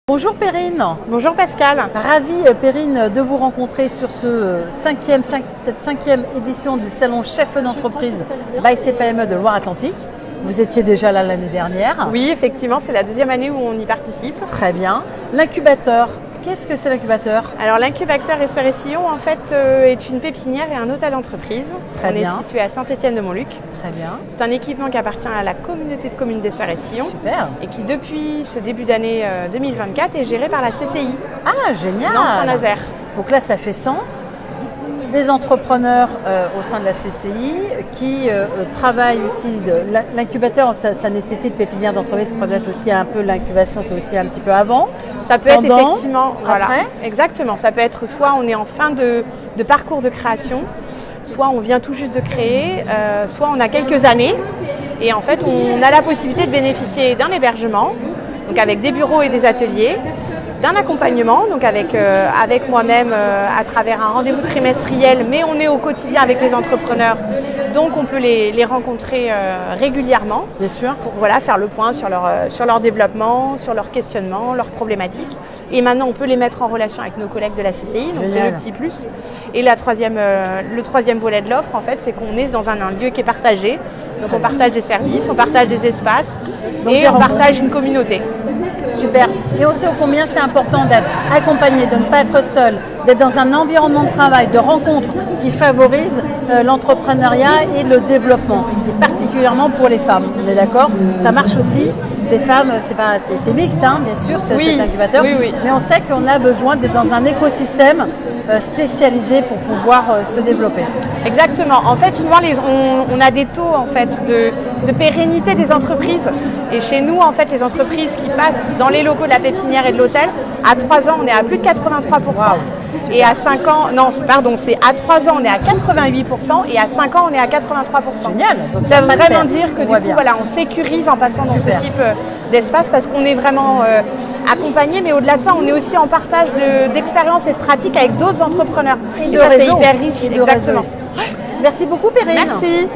Bonjour Perrine. Bonjour Pascal. Ravie Perrine de vous rencontrer sur cette cinquième édition du salon chef d'entreprise by CPME de Loire-Atlantique. Vous étiez déjà là l'année dernière. Oui, effectivement, c'est la deuxième année où on y participe. Très bien. L'incubateur, qu'est-ce que c'est l'incubateur? Alors l'incubateur Essoreillon en fait est une pépinière et un hôtel d'entreprise. Très bien. On est situé à Saint-Étienne-de-Montluc. Très bien. C'est un équipement qui appartient à la communauté de communes d'Essoreillon. Super. Et qui depuis ce début d'année 2024 est géré par la CCI. Ah, génial. Dans Saint-Nazaire. Donc là, ça fait sens. Des entrepreneurs au sein de la CCI qui travaillent aussi. L'incubateur, ça nécessite pépinière d'entreprise, peut-être aussi un peu l'incubation, c'est aussi un petit peu avant. Ça peut être Pendant, effectivement, voilà, après. exactement. Ça peut être soit on est en fin de parcours de création, soit on vient tout juste de créer, soit on a quelques années et en fait on a la possibilité de bénéficier d'un hébergement, donc avec des bureaux et des ateliers, d'un accompagnement, donc avec moi-même à travers un rendez-vous trimestriel, mais on est au quotidien avec les entrepreneurs, donc on peut les rencontrer régulièrement. Bien sûr. Pour faire le point sur leur développement, sur leur questionnement, leurs problématiques. Et maintenant, on peut les mettre en relation avec nos collègues de la CCI, donc c'est le petit plus. Et le troisième volet de l'offre, en fait, c'est qu'on est dans un lieu qui est partagé. Donc on partage des services, on partage des espaces et on partage une communauté. Super. Et on sait combien c'est important d'être accompagné, de ne pas être seul, d'être dans un environnement de travail, de rencontres qui favorise l'entrepreneuriat et le développement, et particulièrement pour les femmes. On est d'accord? Ça marche aussi. Les femmes, c'est mixte, hein, bien sûr, cet incubateur. Oui. Mais on sait qu'on a besoin d'être dans un écosystème spécialisé pour pouvoir se développer. Exactement. En fait, souvent, on a des taux en fait, de pérennité des entreprises. Et chez nous, en fait, les entreprises qui passent dans les locaux de la pépinière et de l'hôtel, à 3 ans, on est à plus de 83%. Wow. Et à 5 ans, c'est à 3 ans, on est à 88%. Et à 5 ans, on est à 83%. Génial. Donc, ça veut vraiment dire que du coup, on sécurise en passant dans ce type d'espace parce qu'on est vraiment accompagné. Mais au-delà de ça, on est aussi en partage d'expériences et de pratiques avec d'autres entrepreneurs. Et et de ça, réseau. c'est hyper riche. Et de Exactement. réseau. Merci beaucoup, Perrine. Merci.